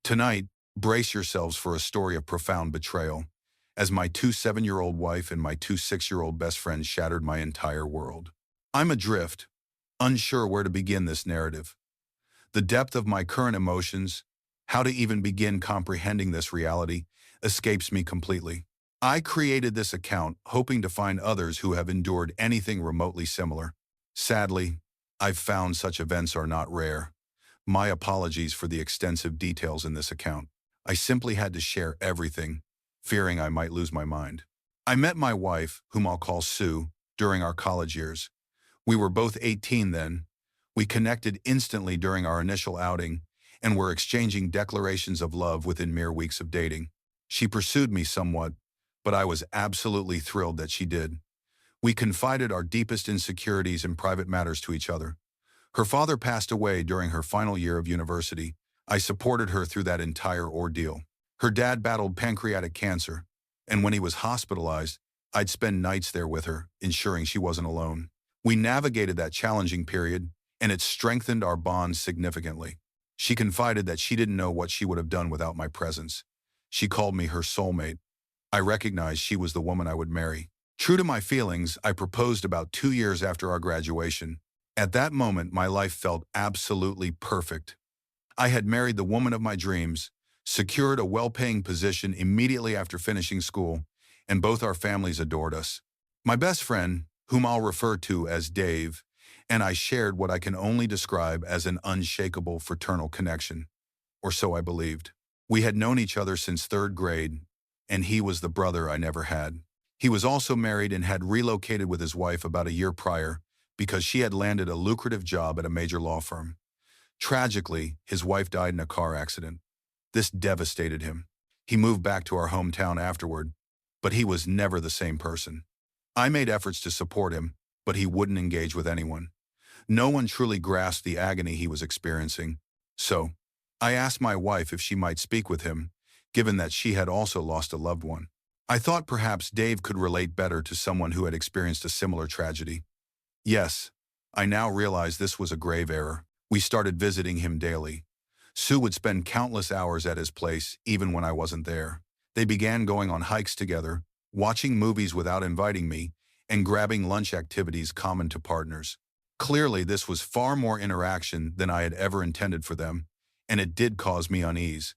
Tonight, brace yourselves for a story of profound betrayal, as my two 7-year-old wife and my two 6-year-old best friends shattered my entire world. I'm adrift, unsure where to begin this narrative. The depth of my current emotions, how to even begin comprehending this reality, escapes me completely. I created this account hoping to find others who have endured anything remotely similar. Sadly, I've found such events are not rare. My apologies for the extensive details in this account. I simply had to share everything, fearing I might lose my mind. I met my wife, whom I'll call Sue, during our college years. We were both 18 then. We connected instantly during our initial outing and were exchanging declarations of love within mere weeks of dating. She pursued me somewhat, but I was absolutely thrilled that she did. We confided our deepest insecurities and private matters to each other. Her father passed away during her final year of university. I supported her through that entire ordeal. Her dad battled pancreatic cancer, and when he was hospitalized, I'd spend nights there with her, ensuring she wasn't alone. We navigated that challenging period, and it strengthened our bond significantly. She confided that she didn't know what she would have done without my presence. She called me her soulmate. I recognized she was the woman I would marry. True to my feelings, I proposed about 2 years after our graduation. At that moment, my life felt absolutely perfect. I had married the woman of my dreams, secured a well-paying position immediately after finishing school, and both our families adored us. My best friend, whom I'll refer to as Dave, and I shared what I can only describe as an unshakable fraternal connection, or so I believed. We had known each other since 3rd grade, and he was the brother I never had. He was also married and had relocated with his wife about a year prior because she had landed a lucrative job at a major law firm. Tragically, his wife died in a car accident. This devastated him. He moved back to our hometown afterward, but he was never the same person. I made efforts to support him, but he wouldn't engage with anyone. No one truly grasped the agony he was experiencing. So, I asked my wife if she might speak with him, given that she had also lost a loved one. I thought perhaps Dave could relate better to someone who had experienced a similar tragedy. Yes, I now realize this was a grave error. We started visiting him daily. Sue would spend countless hours at his place, even when I wasn't there. They began going on hikes together, watching movies without inviting me, and grabbing lunch activities common to partners. Clearly, this was far more interaction than I had ever intended for them, and it did cause me unease.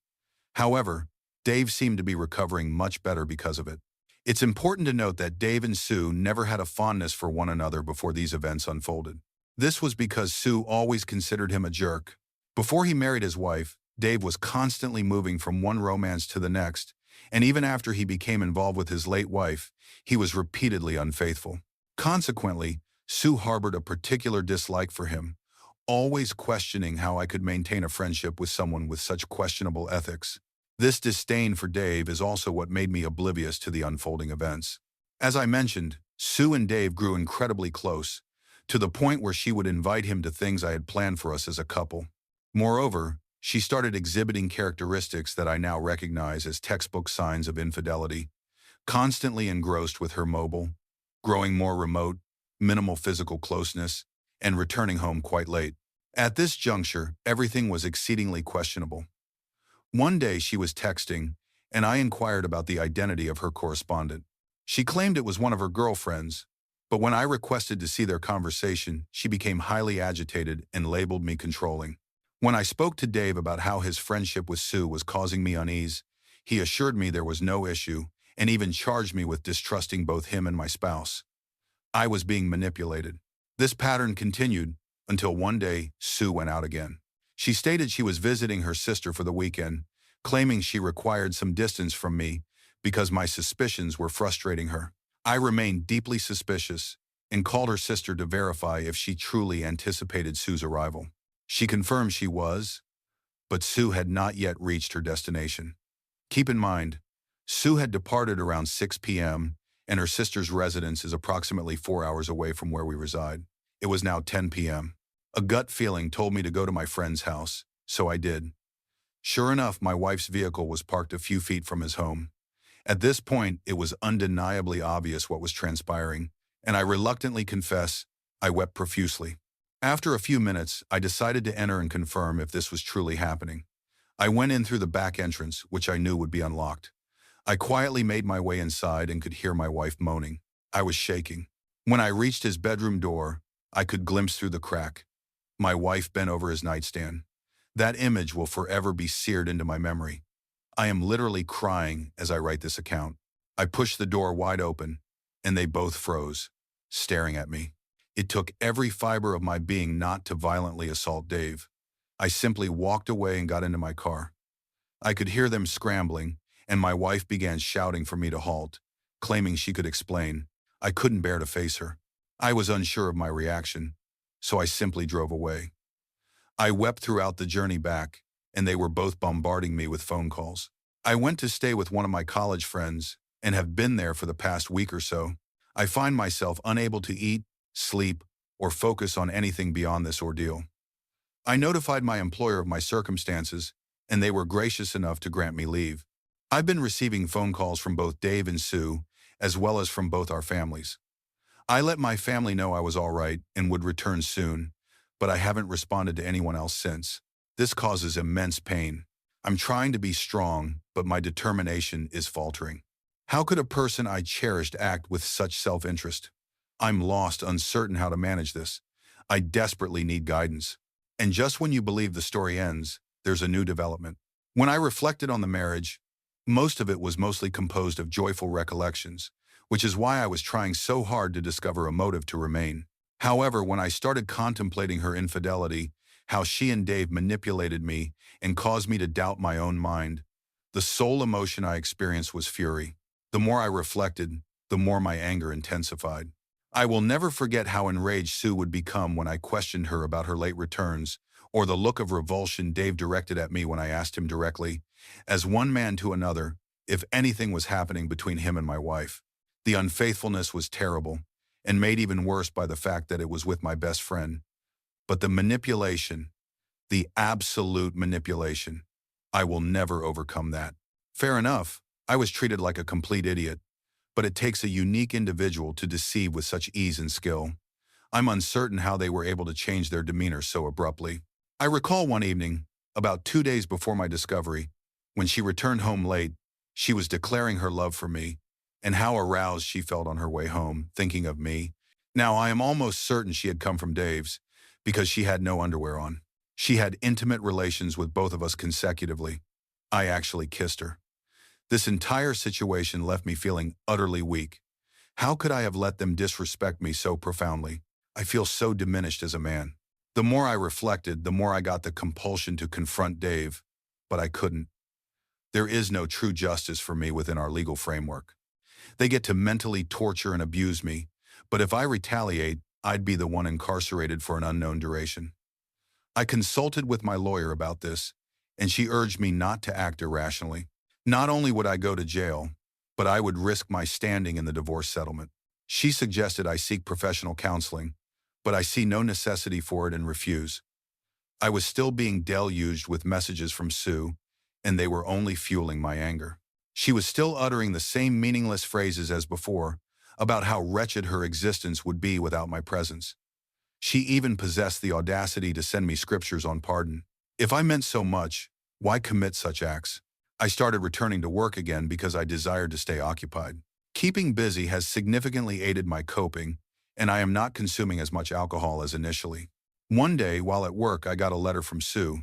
However, Dave seemed to be recovering much better because of it. It's important to note that Dave and Sue never had a fondness for one another before these events unfolded. This was because Sue always considered him a jerk. Before he married his wife, Dave was constantly moving from one romance to the next, and even after he became involved with his late wife, he was repeatedly unfaithful. Consequently, Sue harbored a particular dislike for him, always questioning how I could maintain a friendship with someone with such questionable ethics. This disdain for Dave is also what made me oblivious to the unfolding events. As I mentioned, Sue and Dave grew incredibly close, to the point where she would invite him to things I had planned for us as a couple. Moreover, she started exhibiting characteristics that I now recognize as textbook signs of infidelity, constantly engrossed with her mobile, growing more remote, minimal physical closeness, and returning home quite late. At this juncture, everything was exceedingly questionable. One day she was texting, and I inquired about the identity of her correspondent. She claimed it was one of her girlfriends, but when I requested to see their conversation, she became highly agitated and labeled me controlling. When I spoke to Dave about how his friendship with Sue was causing me unease, he assured me there was no issue and even charged me with distrusting both him and my spouse. I was being manipulated. This pattern continued until one day Sue went out again. She stated she was visiting her sister for the weekend, claiming she required some distance from me because my suspicions were frustrating her. I remained deeply suspicious and called her sister to verify if she truly anticipated Sue's arrival. She confirmed she was, but Sue had not yet reached her destination. Keep in mind, Sue had departed around 6 p.m., and her sister's residence is approximately 4 hours away from where we reside. It was now 10 p.m. A gut feeling told me to go to my friend's house, so I did. Sure enough, my wife's vehicle was parked a few feet from his home. At this point, it was undeniably obvious what was transpiring, and I reluctantly confess, I wept profusely. After a few minutes, I decided to enter and confirm if this was truly happening. I went in through the back entrance, which I knew would be unlocked. I quietly made my way inside and could hear my wife moaning. I was shaking. When I reached his bedroom door, I could glimpse through the crack. My wife bent over his nightstand. That image will forever be seared into my memory. I am literally crying as I write this account. I pushed the door wide open, and they both froze, staring at me. It took every fiber of my being not to violently assault Dave. I simply walked away and got into my car. I could hear them scrambling, and my wife began shouting for me to halt, claiming she could explain. I couldn't bear to face her. I was unsure of my reaction, so I simply drove away. I wept throughout the journey back, and they were both bombarding me with phone calls. I went to stay with one of my college friends and have been there for the past week or so. I find myself unable to eat, sleep, or focus on anything beyond this ordeal. I notified my employer of my circumstances, and they were gracious enough to grant me leave. I've been receiving phone calls from both Dave and Sue, as well as from both our families. I let my family know I was all right and would return soon, but I haven't responded to anyone else since. This causes immense pain. I'm trying to be strong, but my determination is faltering. How could a person I cherished act with such self-interest? I'm lost, uncertain how to manage this. I desperately need guidance. And just when you believe the story ends, there's a new development. When I reflected on the marriage, most of it was mostly composed of joyful recollections, which is why I was trying so hard to discover a motive to remain. However, when I started contemplating her infidelity, how she and Dave manipulated me and caused me to doubt my own mind, the sole emotion I experienced was fury. The more I reflected, the more my anger intensified. I will never forget how enraged Sue would become when I questioned her about her late returns, or the look of revulsion Dave directed at me when I asked him directly, as one man to another, if anything was happening between him and my wife. The unfaithfulness was terrible, and made even worse by the fact that it was with my best friend. But the manipulation, the absolute manipulation, I will never overcome that. Fair enough, I was treated like a complete idiot, but it takes a unique individual to deceive with such ease and skill. I'm uncertain how they were able to change their demeanor so abruptly. I recall one evening, about 2 days before my discovery, when she returned home late, she was declaring her love for me, and how aroused she felt on her way home, thinking of me. Now, I am almost certain she had come from Dave's, because she had no underwear on. She had intimate relations with both of us consecutively. I actually kissed her. This entire situation left me feeling utterly weak. How could I have let them disrespect me so profoundly? I feel so diminished as a man. The more I reflected, the more I got the compulsion to confront Dave, but I couldn't. There is no true justice for me within our legal framework. They get to mentally torture and abuse me, but if I retaliate, I'd be the one incarcerated for an unknown duration. I consulted with my lawyer about this, and she urged me not to act irrationally. Not only would I go to jail, but I would risk my standing in the divorce settlement. She suggested I seek professional counseling, but I see no necessity for it and refuse. I was still being deluged with messages from Sue, and they were only fueling my anger. She was still uttering the same meaningless phrases as before about how wretched her existence would be without my presence. She even possessed the audacity to send me scriptures on pardon. If I meant so much, why commit such acts? I started returning to work again because I desired to stay occupied. Keeping busy has significantly aided my coping, and I am not consuming as much alcohol as initially. One day, while at work, I got a letter from Sue.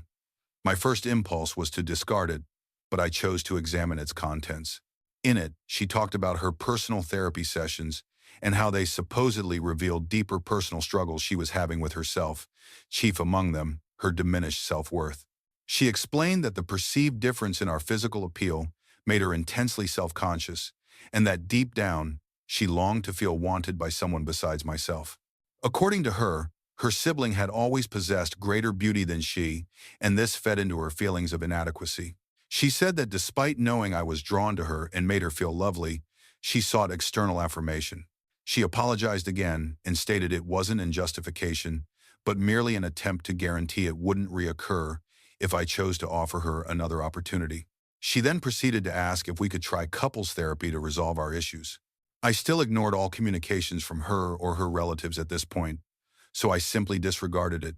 My first impulse was to discard it, but I chose to examine its contents. In it, she talked about her personal therapy sessions and how they supposedly revealed deeper personal struggles she was having with herself, chief among them, her diminished self-worth. She explained that the perceived difference in our physical appeal made her intensely self-conscious, and that deep down, she longed to feel wanted by someone besides myself. According to her, her sibling had always possessed greater beauty than she, and this fed into her feelings of inadequacy. She said that despite knowing I was drawn to her and made her feel lovely, she sought external affirmation. She apologized again and stated it wasn't in justification, but merely an attempt to guarantee it wouldn't reoccur if I chose to offer her another opportunity. She then proceeded to ask if we could try couples therapy to resolve our issues. I still ignored all communications from her or her relatives at this point, so I simply disregarded it.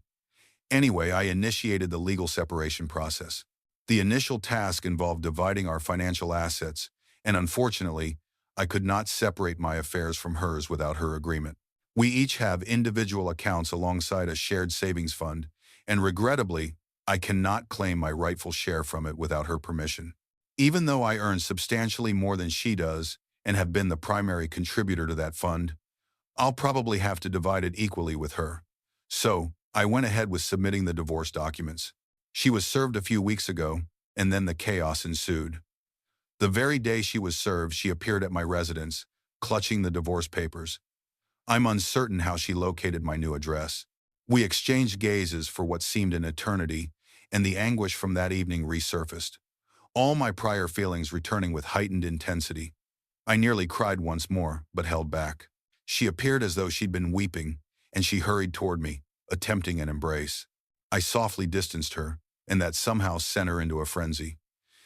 Anyway, I initiated the legal separation process. The initial task involved dividing our financial assets, and unfortunately, I could not separate my affairs from hers without her agreement. We each have individual accounts alongside a shared savings fund, and regrettably, I cannot claim my rightful share from it without her permission. Even though I earn substantially more than she does and have been the primary contributor to that fund, I'll probably have to divide it equally with her. So, I went ahead with submitting the divorce documents. She was served a few weeks ago, and then the chaos ensued. The very day she was served, she appeared at my residence, clutching the divorce papers. I'm uncertain how she located my new address. We exchanged gazes for what seemed an eternity, and the anguish from that evening resurfaced, all my prior feelings returning with heightened intensity. I nearly cried once more, but held back. She appeared as though she'd been weeping, and she hurried toward me, attempting an embrace. I softly distanced her, and that somehow sent her into a frenzy.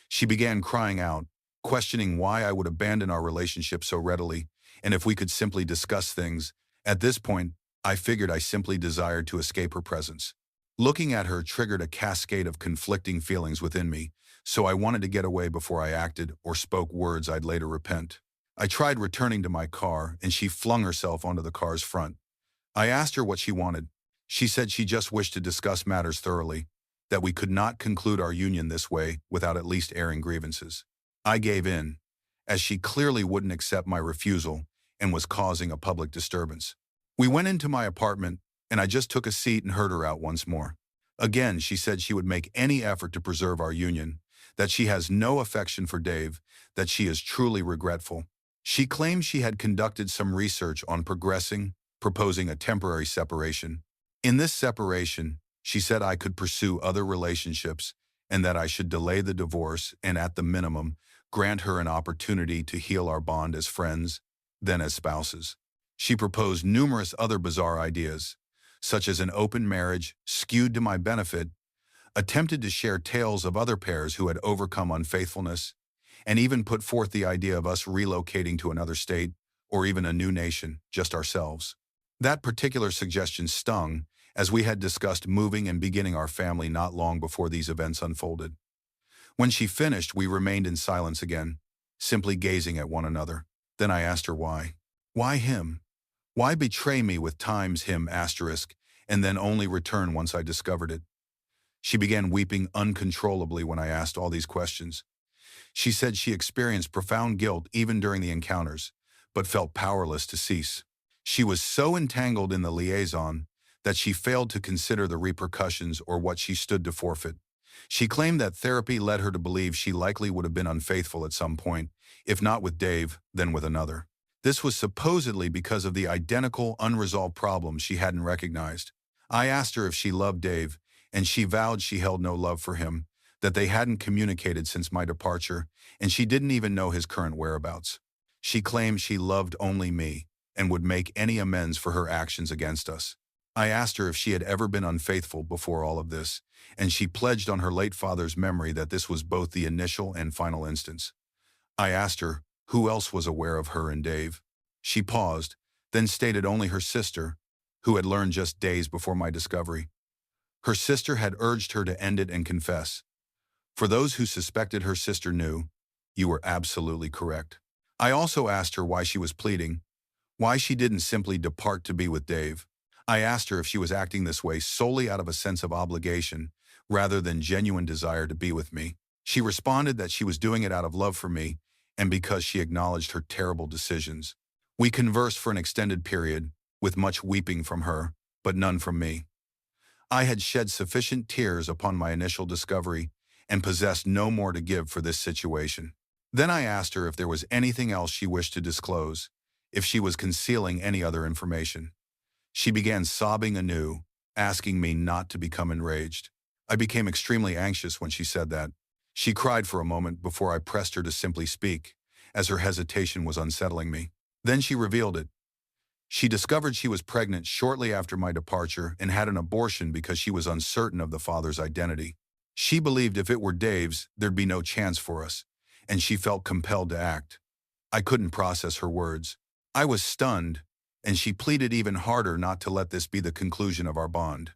She began crying out, questioning why I would abandon our relationship so readily, and if we could simply discuss things. At this point, I figured I simply desired to escape her presence. Looking at her triggered a cascade of conflicting feelings within me, so I wanted to get away before I acted or spoke words I'd later repent. I tried returning to my car, and she flung herself onto the car's front. I asked her what she wanted. She said she just wished to discuss matters thoroughly, that we could not conclude our union this way without at least airing grievances. I gave in, as she clearly wouldn't accept my refusal and was causing a public disturbance. We went into my apartment, and I just took a seat and heard her out once more. Again, she said she would make any effort to preserve our union, that she has no affection for Dave, that she is truly regretful. She claimed she had conducted some research on proposing a temporary separation. In this separation, she said I could pursue other relationships and that I should delay the divorce and, at the minimum, grant her an opportunity to heal our bond as friends, then as spouses. She proposed numerous other bizarre ideas, such as an open marriage skewed to my benefit, attempted to share tales of other pairs who had overcome unfaithfulness, and even put forth the idea of us relocating to another state or even a new nation, just ourselves. That particular suggestion stung, as we had discussed moving and beginning our family not long before these events unfolded. When she finished, we remained in silence again, simply gazing at one another. Then I asked her why. Why him? Why betray me with times him asterisk, and then only return once I discovered it? She began weeping uncontrollably when I asked all these questions. She said she experienced profound guilt even during the encounters, but felt powerless to cease. She was so entangled in the liaison that she failed to consider the repercussions or what she stood to forfeit. She claimed that therapy led her to believe she likely would have been unfaithful at some point, if not with Dave, then with another. This was supposedly because of the identical unresolved problems she hadn't recognized. I asked her if she loved Dave, and she vowed she held no love for him, that they hadn't communicated since my departure, and she didn't even know his current whereabouts. She claimed she loved only me and would make any amends for her actions against us. I asked her if she had ever been unfaithful before all of this, and she pledged on her late father's memory that this was both the initial and final instance. I asked her who else was aware of her and Dave. She paused, then stated only her sister, who had learned just days before my discovery. Her sister had urged her to end it and confess. For those who suspected her sister knew, you were absolutely correct. I also asked her why she was pleading, why she didn't simply depart to be with Dave. I asked her if she was acting this way solely out of a sense of obligation, rather than genuine desire to be with me. She responded that she was doing it out of love for me, and because she acknowledged her terrible decisions. We conversed for an extended period, with much weeping from her, but none from me. I had shed sufficient tears upon my initial discovery, and possessed no more to give for this situation. Then I asked her if there was anything else she wished to disclose, if she was concealing any other information. She began sobbing anew, asking me not to become enraged. I became extremely anxious when she said that. She cried for a moment before I pressed her to simply speak, as her hesitation was unsettling me. Then she revealed it. She discovered she was pregnant shortly after my departure and had an abortion because she was uncertain of the father's identity. She believed if it were Dave's, there'd be no chance for us, and she felt compelled to act. I couldn't process her words. I was stunned, and she pleaded even harder not to let this be the conclusion of our bond.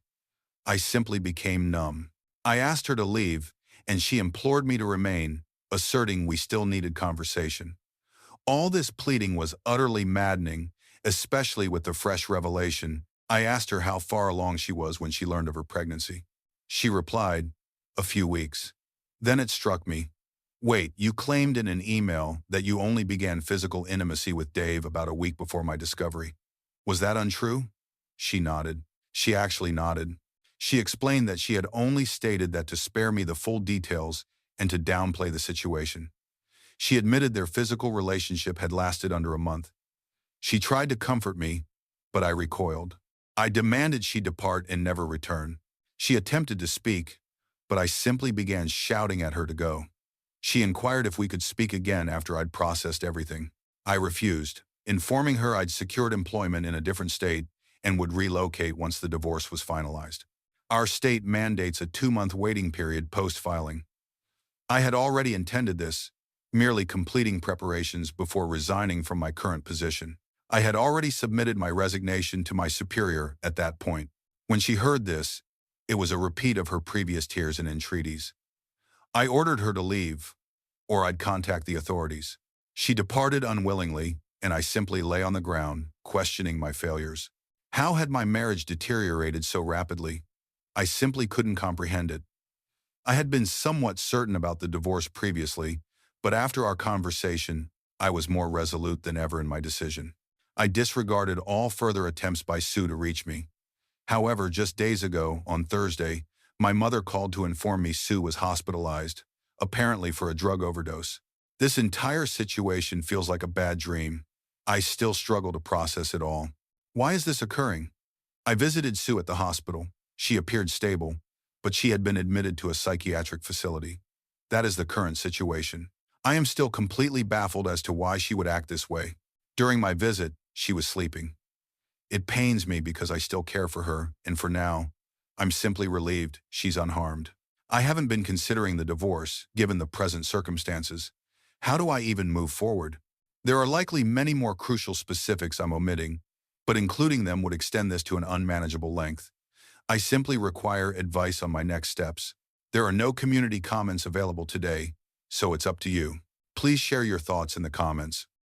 I simply became numb. I asked her to leave, and she implored me to remain, asserting we still needed conversation. All this pleading was utterly maddening, especially with the fresh revelation. I asked her how far along she was when she learned of her pregnancy. She replied, "A few weeks." Then it struck me. Wait, you claimed in an email that you only began physical intimacy with Dave about a week before my discovery. Was that untrue? She nodded. She actually nodded. She explained that she had only stated that to spare me the full details and to downplay the situation. She admitted their physical relationship had lasted under a month. She tried to comfort me, but I recoiled. I demanded she depart and never return. She attempted to speak, but I simply began shouting at her to go. She inquired if we could speak again after I'd processed everything. I refused, informing her I'd secured employment in a different state and would relocate once the divorce was finalized. Our state mandates a 2-month waiting period post-filing. I had already intended this, merely completing preparations before resigning from my current position. I had already submitted my resignation to my superior at that point. When she heard this, it was a repeat of her previous tears and entreaties. I ordered her to leave, or I'd contact the authorities. She departed unwillingly, and I simply lay on the ground, questioning my failures. How had my marriage deteriorated so rapidly? I simply couldn't comprehend it. I had been somewhat certain about the divorce previously, but after our conversation, I was more resolute than ever in my decision. I disregarded all further attempts by Sue to reach me. However, just days ago, on Thursday, my mother called to inform me Sue was hospitalized, apparently for a drug overdose. This entire situation feels like a bad dream. I still struggle to process it all. Why is this occurring? I visited Sue at the hospital. She appeared stable, but she had been admitted to a psychiatric facility. That is the current situation. I am still completely baffled as to why she would act this way. During my visit, she was sleeping. It pains me because I still care for her, and for now, I'm simply relieved she's unharmed. I haven't been considering the divorce, given the present circumstances. How do I even move forward? There are likely many more crucial specifics I'm omitting, but including them would extend this to an unmanageable length. I simply require advice on my next steps. There are no community comments available today, so it's up to you. Please share your thoughts in the comments.